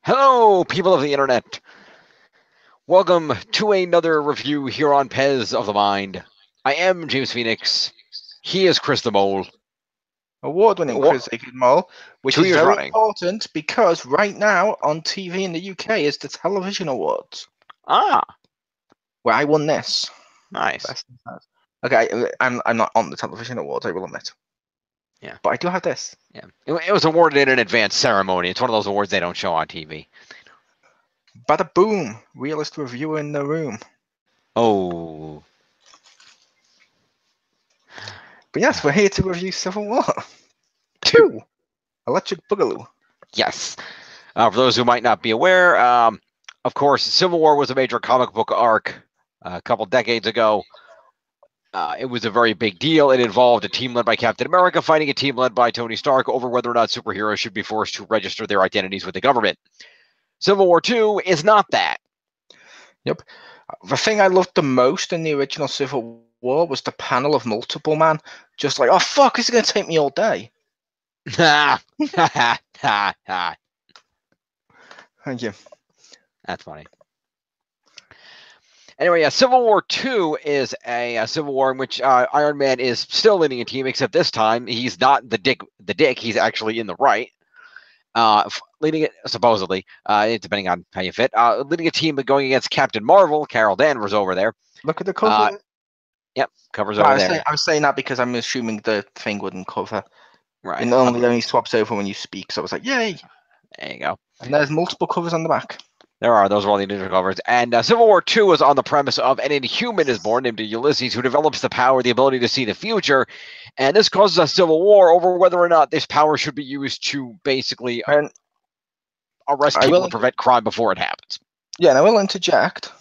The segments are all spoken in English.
Hello, people of the internet. Welcome to another review here on Pez of the Mind. I am James Phoenix. He is Chriz the Mole. Award-winning Chriz the Mole, which 2 is years very running. important because right now on TV in the UK is the Television Awards, Ah, where I won this. nice. Okay, I'm not on the Television Awards, I will admit. Yeah. But I do have this. Yeah. It was awarded in an advanced ceremony. It's one of those awards they don't show on TV. Bada boom! Realist reviewer in the room. Oh. But yes, we're here to review Civil War 2, Electric Boogaloo. Yes. For those who might not be aware, of course, Civil War was a major comic book arc a couple decades ago. It was a very big deal. It involved a team led by Captain America fighting a team led by Tony Stark over whether or not superheroes should be forced to register their identities with the government. Civil War II is not that. Yep. The thing I loved the most in the original Civil War was the panel of Multiple Man. Just like, oh fuck, this is going to take me all day. Thank you. That's funny. Anyway, Civil War II is a Civil War in which Iron Man is still leading a team, except this time he's not the dick. He's actually in the right, leading it supposedly, depending on how you fit. Leading a team going against Captain Marvel. Carol Danvers over there. Look at the cover. Yep, covers over there. I was saying that because I'm assuming the thing wouldn't cover. Right. It only swaps over when you speak, so I was like, yay! There you go. And there's multiple covers on the back. There are. Those are all the individual covers. And Civil War II is on the premise of an Inhuman is born named Ulysses who develops the power, the ability to see the future. And this causes a civil war over whether or not this power should be used to basically arrest people and prevent crime before it happens. Yeah, and I will interject.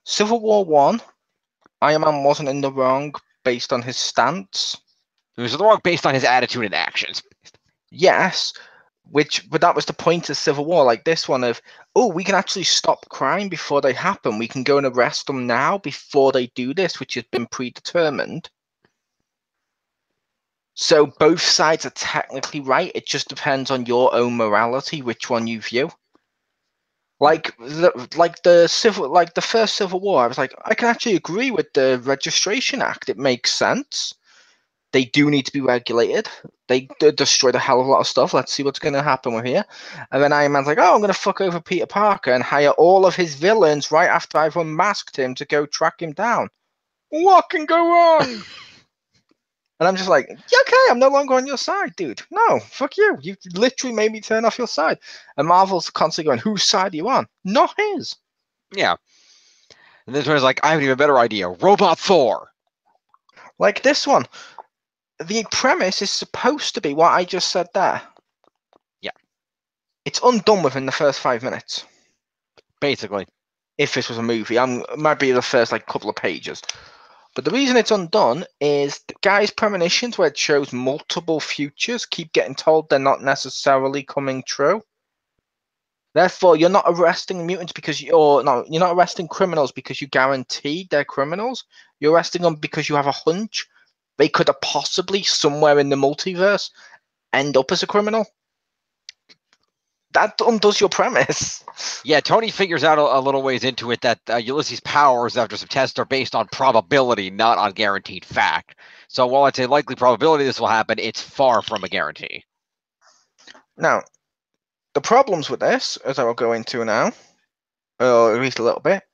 Civil War 1, Iron Man wasn't in the wrong based on his stance. He was in the wrong based on his attitude and actions. Yes, but that was the point of Civil War, like this one of, oh, we can actually stop crime before they happen. We can go and arrest them now before they do this, which has been predetermined. So both sides are technically right. It just depends on your own morality, which one you view. Like the first Civil War, I was like, I can actually agree with the Registration Act. It makes sense. They do need to be regulated. They destroyed a hell of a lot of stuff. Let's see what's going to happen with here. And then Iron Man's like, oh, I'm going to fuck over Peter Parker and hire all of his villains right after I've unmasked him to go track him down. What can go wrong? And I'm just like, yeah, okay, I'm no longer on your side, dude. No, fuck you. You literally made me turn off your side. And Marvel's constantly going, whose side are you on? Not his. Yeah. And this one's like, I have an even better idea. Robot Thor. Like this one. The premise is supposed to be what I just said there. Yeah. It's undone within the first 5 minutes. Basically. If this was a movie, it might be the first couple of pages. But the reason it's undone is the guy's premonitions, where it shows multiple futures, keep getting told they're not necessarily coming true. Therefore, you're not arresting mutants because you're not arresting criminals because you guarantee they're criminals. You're arresting them because you have a hunch they could have possibly, somewhere in the multiverse, end up as a criminal. That undoes your premise. Yeah, Tony figures out a little ways into it that Ulysses' powers, after some tests, are based on probability, not on guaranteed fact. So while it's a likely probability this will happen, it's far from a guarantee. Now, the problems with this, as I will go into now, or at least a little bit,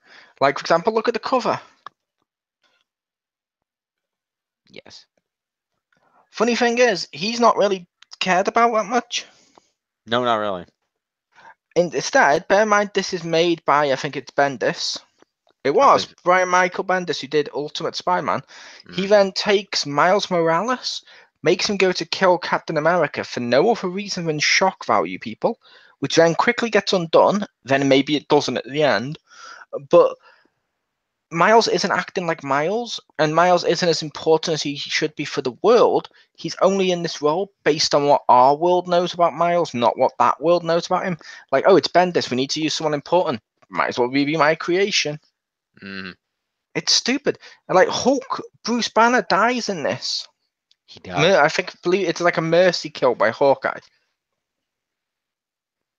like, for example, look at the cover. Yes. Funny thing is, he's not really cared about that much. No, not really. Instead, bear in mind this is made by, I think it's Bendis. It was Brian Michael Bendis who did Ultimate Spider-Man. He then takes Miles Morales, makes him go to kill Captain America for no other reason than shock value people, which then quickly gets undone. Then maybe it doesn't at the end. But Miles isn't acting like Miles, and Miles isn't as important as he should be for the world. He's only in this role based on what our world knows about Miles, not what that world knows about him. Like, oh, it's Bendis. We need to use someone important. Might as well be my creation. It's stupid. And like Hulk, Bruce Banner dies in this. He does. I believe it's like a mercy kill by Hawkeye.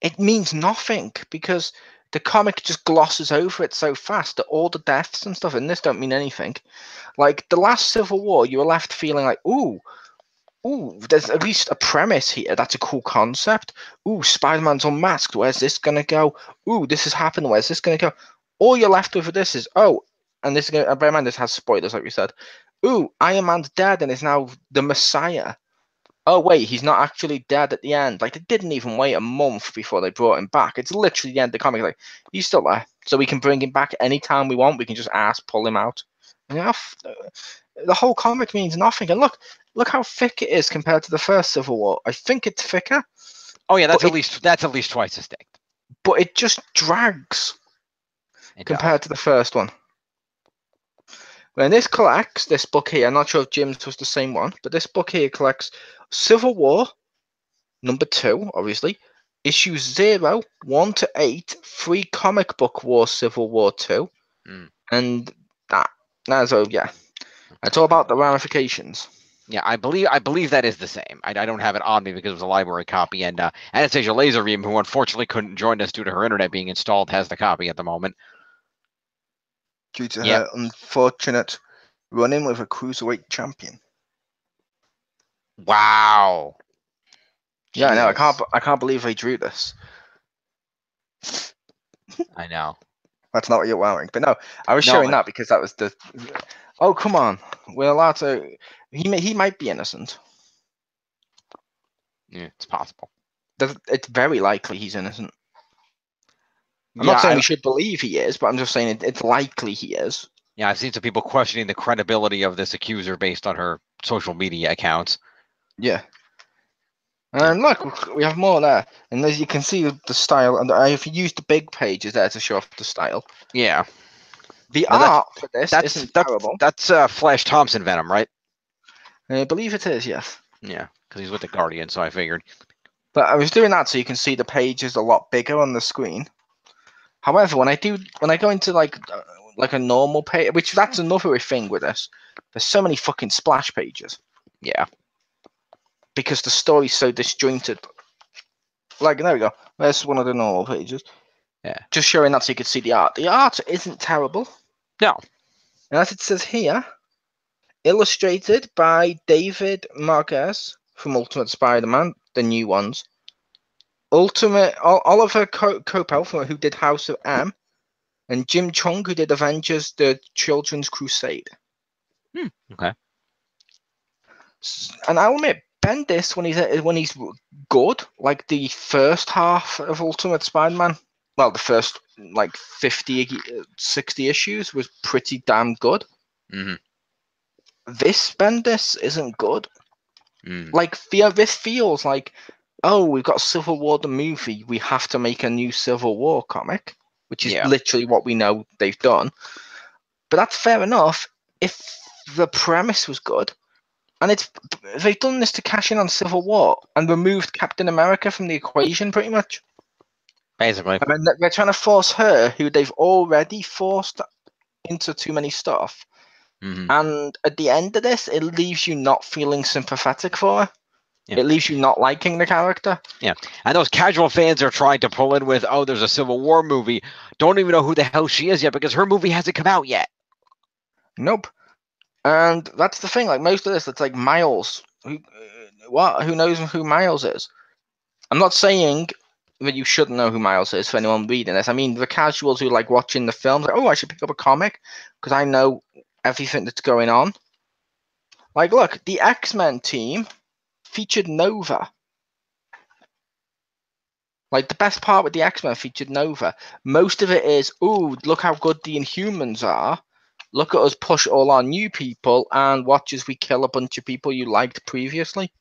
it means nothing because the comic just glosses over it so fast that all the deaths and stuff in this don't mean anything. Like the last Civil War, you were left feeling like, ooh, there's at least a premise here. That's a cool concept. Ooh, Spider-Man's unmasked. Where's this gonna go? Ooh, this has happened. Where's this gonna go? All you're left with this is, and this is gonna. Bear in mind, this has spoilers, like we said. Ooh, Iron Man's dead and is now the Messiah. Oh wait, he's not actually dead at the end. Like they didn't even wait a month before they brought him back. It's literally the end of the comic. Like he's still there, so we can bring him back anytime we want. We can just pull him out. And the whole comic means nothing. And look how thick it is compared to the first Civil War. I think it's thicker. Oh yeah, that's at least twice as thick. But it just drags compared to the first one. When this collects this book here, I'm not sure if Jim's was the same one, but this book here collects Civil War #2, obviously, issues 0, 1 to 8, 3 comic book war Civil War 2, and that's yeah. It's all about the ramifications. Yeah, I believe that is the same. I don't have it on me because it was a library copy, and Anastasia Lazerbeam, who unfortunately couldn't join us due to her internet being installed, has the copy at the moment. Due to her unfortunate run-in with a cruiserweight champion. Wow. Yeah, I know. I can't believe they drew this. I know. That's not what you're wearing, but no, I was showing that because that was the. Oh come on, we're allowed to. He might be innocent. Yeah, it's possible. It's very likely he's innocent. I'm not saying we should believe he is, but I'm just saying it's likely he is. Yeah, I've seen some people questioning the credibility of this accuser based on her social media accounts. Yeah. And look, we have more there. And as you can see, the style, and I've used the big pages there to show off the style. Yeah. The art for this isn't terrible. That's Flash Thompson Venom, right? I believe it is, yes. Yeah, because he's with the Guardian, so I figured. But I was doing that so you can see the pages a lot bigger on the screen. However, when I go into like a normal page, which that's another thing with this, there's so many fucking splash pages. Yeah. Because the story's so disjointed. Like, there we go. There's one of the normal pages. Yeah. Just showing that so you can see the art. The art isn't terrible. No. And as it says here, illustrated by David Marquez from Ultimate Spider-Man, the new ones. Oliver Coipel, who did House of M, and Jim Chung, who did Avengers: The Children's Crusade. Okay. And I'll admit, Bendis, when he's good, like the first half of Ultimate Spider-Man, well, the first like 50, 60 issues was pretty damn good. Mm-hmm. This Bendis isn't good. Like this feels like, oh, we've got Civil War the movie, we have to make a new Civil War comic, which is literally what we know they've done. But that's fair enough if the premise was good. And they've done this to cash in on Civil War and removed Captain America from the equation, pretty much. Basically. I mean, they're trying to force her, who they've already forced into too many stuff. Mm-hmm. And at the end of this, it leaves you not feeling sympathetic for her. Yeah. It leaves you not liking the character. Yeah. And those casual fans are trying to pull in with, oh, there's a Civil War movie. Don't even know who the hell she is yet because her movie hasn't come out yet. Nope. And that's the thing. Like most of this, it's like Miles. Who knows who Miles is? I'm not saying that you shouldn't know who Miles is for anyone reading this. I mean, the casuals who like watching the films, like, oh, I should pick up a comic because I know everything that's going on. Like, look, the X-Men team featured Nova. Like, the best part with the X-Men featured Nova. Most of it is, ooh, look how good the Inhumans are. Look at us push all our new people and watch as we kill a bunch of people you liked previously.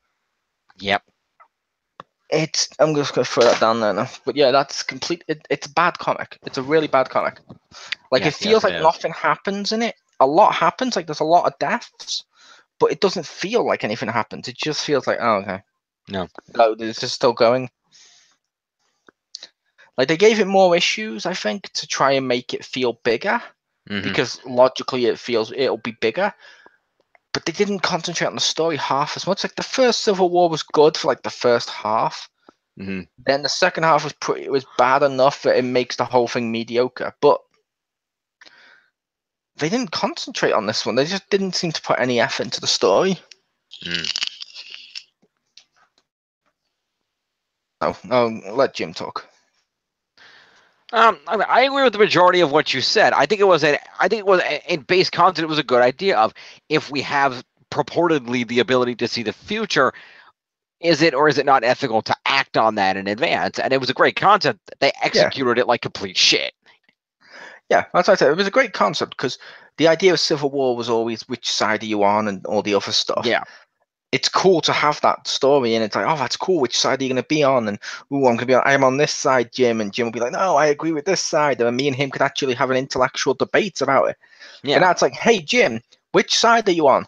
Yep. I'm just going to throw that down there now. But yeah, that's complete. It's a bad comic. It's a really bad comic. Like, it feels like nothing happens in it. A lot happens. Like, there's a lot of deaths. But it doesn't feel like anything happens. It just feels like, oh, okay. No, this is still going. Like, they gave it more issues, I think, to try and make it feel bigger. Because logically it feels it'll be bigger. But they didn't concentrate on the story half as much. Like, the first Civil War was good for, like, the first half. Then the second half was bad enough that it makes the whole thing mediocre. But they didn't concentrate on this one. They just didn't seem to put any effort into the story. Oh, let Jim talk. I agree with the majority of what you said. I think it was in base content. It was a good idea of, if we have purportedly the ability to see the future, is it or is it not ethical to act on that in advance? And it was a great concept. They executed it like complete shit. Yeah, that's what I said. It was a great concept because the idea of Civil War was always which side are you on and all the other stuff. Yeah. It's cool to have that story, and it's like, oh, that's cool. Which side are you going to be on? And ooh, I'm going to be on. I'm on this side, Jim, and Jim will be like, no, I agree with this side. And me and him could actually have an intellectual debate about it. Yeah. But now it's like, hey, Jim, which side are you on?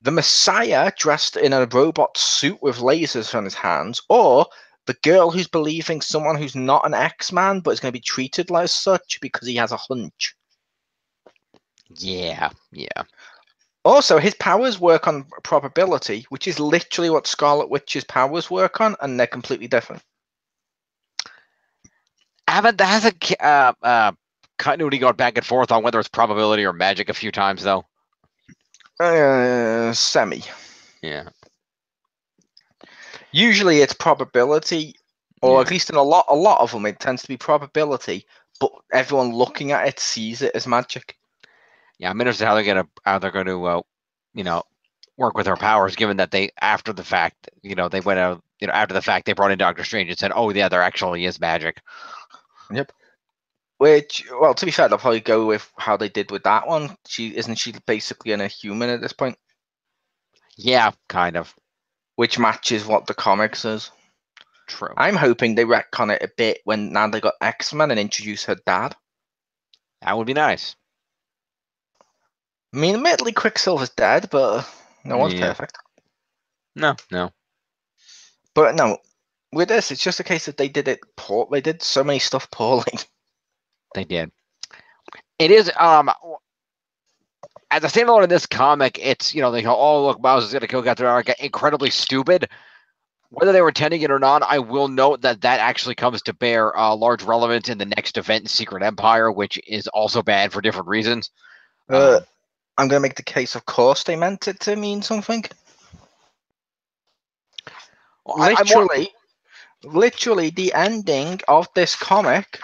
The Messiah dressed in a robot suit with lasers on his hands, or the girl who's believing someone who's not an X-Man but is going to be treated like such because he has a hunch? Yeah. Also, his powers work on probability, which is literally what Scarlet Witch's powers work on, and they're completely different. Hasn't continuity gone back and forth on whether it's probability or magic a few times, though? Semi. Yeah. Usually it's probability, or at least in a lot of them, it tends to be probability, but everyone looking at it sees it as magic. Yeah, I'm interested how they're going to, work with her powers, given that they, after the fact, they went out, after the fact, they brought in Doctor Strange and said, oh yeah, there actually is magic. Yep. Which, well, to be fair, they'll probably go with how they did with that one. Isn't she basically a human at this point? Yeah, kind of. Which matches what the comics is. True. I'm hoping they retcon it a bit when now they got X-Men and introduce her dad. That would be nice. I mean, admittedly, Quicksilver's dead, but no one's perfect. No. But no, with this, it's just a case that they did it poor. They did so many stuff poorly. They did. It is as a standalone in this comic, it's they go, oh look, Miles is gonna kill Captain America. Incredibly stupid. Whether they were intending it or not, I will note that actually comes to bear large relevance in the next event in Secret Empire, which is also bad for different reasons. I'm going to make the case, of course, they meant it to mean something. Well, literally, the ending of this comic,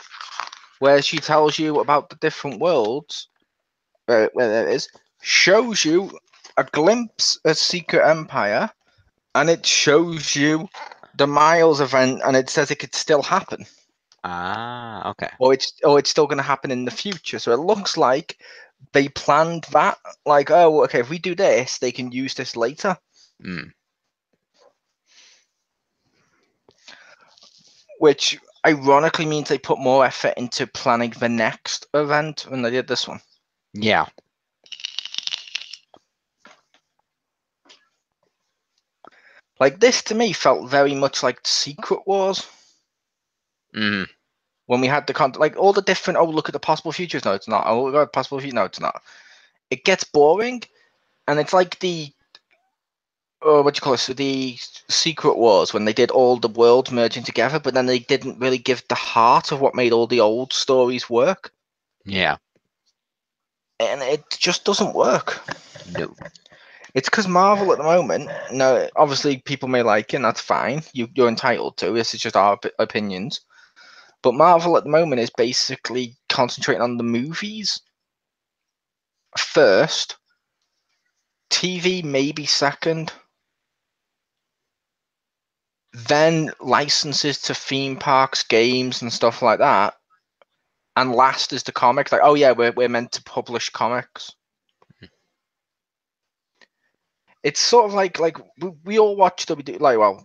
where she tells you about the different worlds, where it is, shows you a glimpse of Secret Empire, and it shows you the Miles event, and it says it could still happen. Ah, okay. Or it's still going to happen in the future. So it looks like they planned that. Like, oh, okay, if we do this, they can use this later. Which ironically means they put more effort into planning the next event than they did this one. Yeah. Like, this to me felt very much like Secret Wars. When we had like all the different, oh, look at the possible futures. No, it's not. Oh, look at the possible future. No, it's not. It gets boring, and it's like the the Secret Wars, when they did all the worlds merging together, but then they didn't really give the heart of what made all the old stories work. Yeah. And it just doesn't work. No. It's because Marvel at the moment, no, obviously people may like it, and that's fine. You're entitled to. This is just our opinions. But Marvel at the moment is basically concentrating on the movies first, TV maybe second, then licenses to theme parks, games, and stuff like that, and last is the comics. Like, oh yeah, we're meant to publish comics. It's sort of like we all watch WWE. Like, well,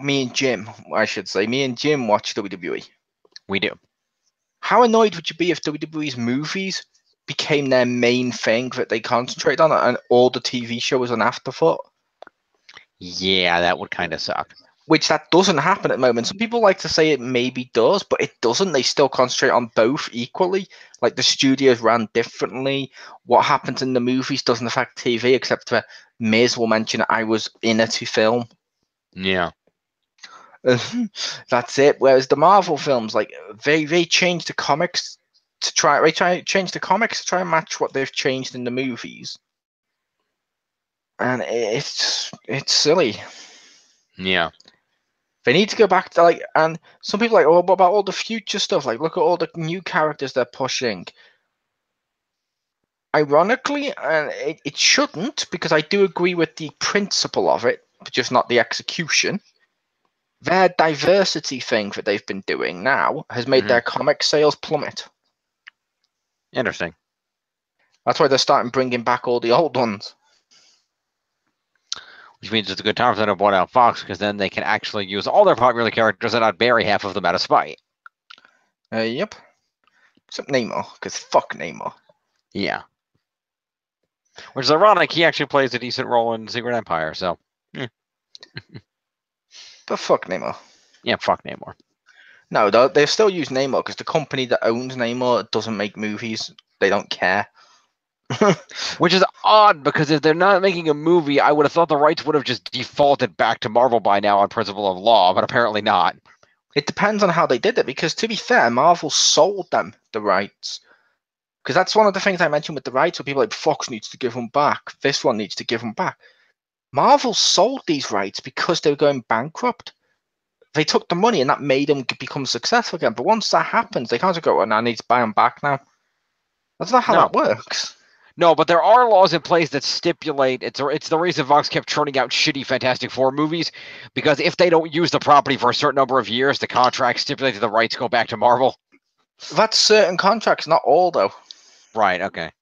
me and Jim, I should say, me and Jim watch WWE. We do. How annoyed would you be if WWE's movies became their main thing that they concentrate on, and all the TV show was an afterthought? Yeah, that would kind of suck. Which that doesn't happen at the moment. Some people like to say it maybe does, but it doesn't. They still concentrate on both equally. Like, the studios ran differently. What happens in the movies doesn't affect TV, except for Miz will mention I was in it to film. Yeah. That's it. Whereas the Marvel films, like they changed the comics to change the comics to try and match what they've changed in the movies, and it's silly. Yeah. They need to go back to and some people are like, oh, what about all the future stuff? Like, look at all the new characters they're pushing. Ironically, and it shouldn't, because I do agree with the principle of it, but just not the execution. Their diversity thing that they've been doing now has made their comic sales plummet. Interesting. That's why they're starting bringing back all the old ones. Which means it's a good time for them to bought out Fox, because then they can actually use all their popular characters and not bury half of them out of spite. Yep. Except Namor, because fuck Namor. Yeah. Which is ironic. He actually plays a decent role in Secret Empire, so. Yeah. But fuck Namor. Yeah, fuck Namor. No, they still use Namor because the company that owns Namor doesn't make movies. They don't care. Which is odd, because if they're not making a movie, I would have thought the rights would have just defaulted back to Marvel by now on principle of law, but apparently not. It depends on how they did it, because to be fair, Marvel sold them the rights. Because that's one of the things I mentioned with the rights, where people are like, Fox needs to give them back. This one needs to give them back. Marvel sold these rights because they were going bankrupt. They took the money and that made them become successful again. But once that happens, they can't just go, I need to buy them back now. That's not how that works. No, but there are laws in place that stipulate it's the reason Fox kept churning out shitty Fantastic Four movies, because if they don't use the property for a certain number of years, the contract stipulates that the rights go back to Marvel. That's certain contracts, not all though. Right, okay.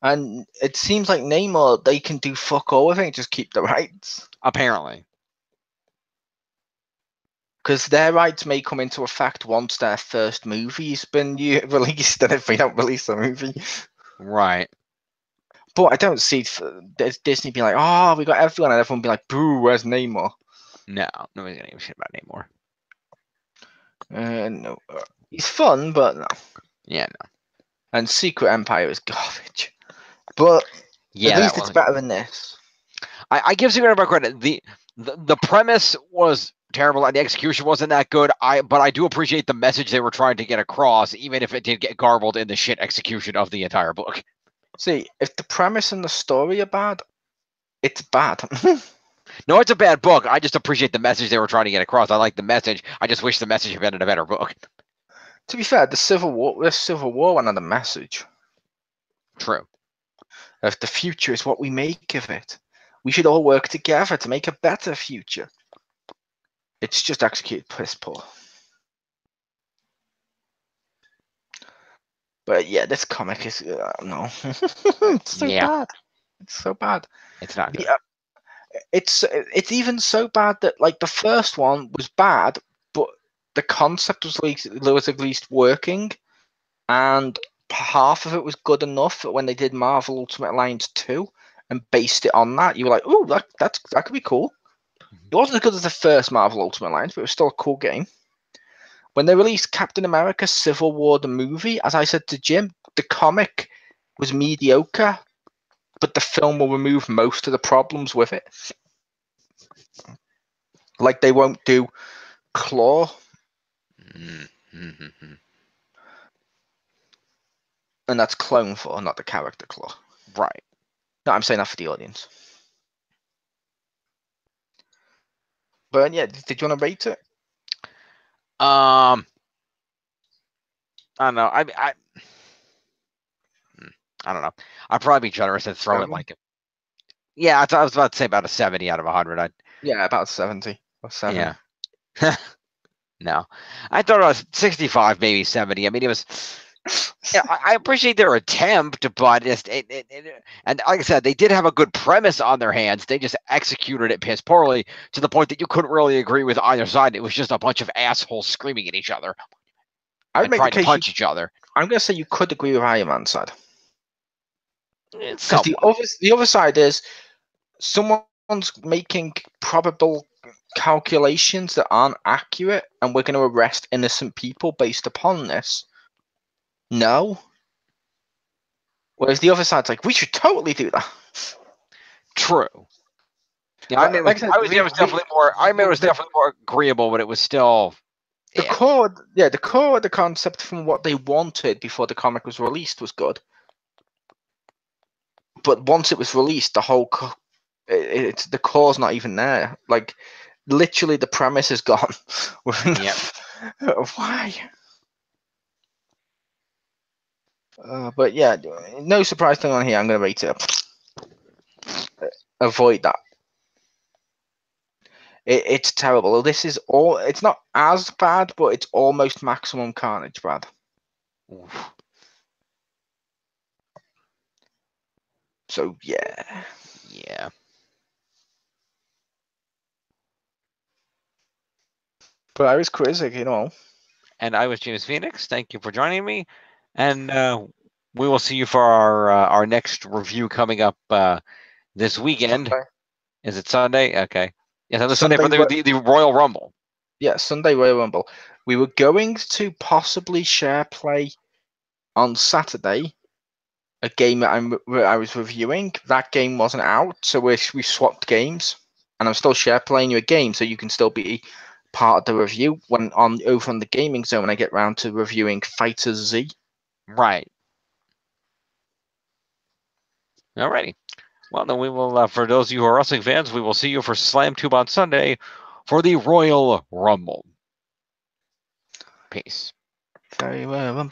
And it seems like Namor, they can do fuck all with it, just keep the rights. Apparently. Because their rights may come into effect once their first movie's been released, and if they don't release the movie. Right. But I don't see Disney being like, oh, we got everyone, and everyone be like, boo, where's Namor? No, nobody's gonna give a shit about Namor. No. He's fun, but no. Yeah, no. And Secret Empire is garbage. But at least it's better than this. I give Secret Empire credit. The premise was terrible and the execution wasn't that good. But I do appreciate the message they were trying to get across, even if it did get garbled in the shit execution of the entire book. See, if the premise and the story are bad, it's bad. No, it's a bad book. I just appreciate the message they were trying to get across. I like the message. I just wish the message had been in a better book. To be fair, the Civil War went on a message. True. If the future is what we make of it, we should all work together to make a better future. It's just executed piss poor. But yeah, this comic is no, it's so bad. It's so bad. It's not good. It's even so bad that like the first one was bad, but the concept was at least working, and half of it was good enough that when they did Marvel Ultimate Alliance 2 and based it on that, you were like, oh, that could be cool. It wasn't as good as the first Marvel Ultimate Alliance, but it was still a cool game. When they released Captain America Civil War, the movie, as I said to Jim, the comic was mediocre, but the film will remove most of the problems with it. Like they won't do Claw. Mm-hmm. And that's Clone for, not the character Claw. Right. No, I'm saying that for the audience. But yeah, did you want to rate it? I don't know. I don't know. I'd probably be generous and throw it like yeah. I was about to say about a 70 out of 100. Yeah, about 70 or 7. Yeah. No, I thought it was 65, maybe 70. I mean, it was. Yeah, I appreciate their attempt, but and like I said, they did have a good premise on their hands. They just executed it piss poorly to the point that you couldn't really agree with either side. It was just a bunch of assholes screaming at each other. I would make trying to punch each other. I'm going to say you could agree with Iron Man's side. Because the other side is someone's making probable calculations that aren't accurate, and we're going to arrest innocent people based upon this. No. Whereas the other side's like, we should totally do that. True. Yeah, I mean, like I said, I would say it was definitely more. I mean, it was definitely more agreeable, but it was still. The core of the concept from what they wanted before the comic was released was good. But once it was released, the whole it's the core's not even there. Like literally, the premise is gone. Yep. Why? But yeah, no surprise thing on here. I'm gonna rate it. Avoid that. It's terrible. This is all. It's not as bad, but it's almost maximum carnage, Brad. Oof. So yeah. Yeah. But I was Chriz, you know. And I was James Phoenix. Thank you for joining me, and we will see you for our next review coming up this weekend. Sunday. Is it Sunday? Okay. Yes, on the Sunday Sunday, for the Royal Rumble. Yeah, Sunday Royal Rumble. We were going to possibly share play on Saturday a game that I was reviewing. That game wasn't out, so we swapped games, and I'm still share playing you a game, so you can still be part of the review when over on the gaming zone when I get round to reviewing Fighter Z. Right. Alrighty. Well, then we will. For those of you who are wrestling fans, we will see you for Slam Tube on Sunday for the Royal Rumble. Peace. Very well.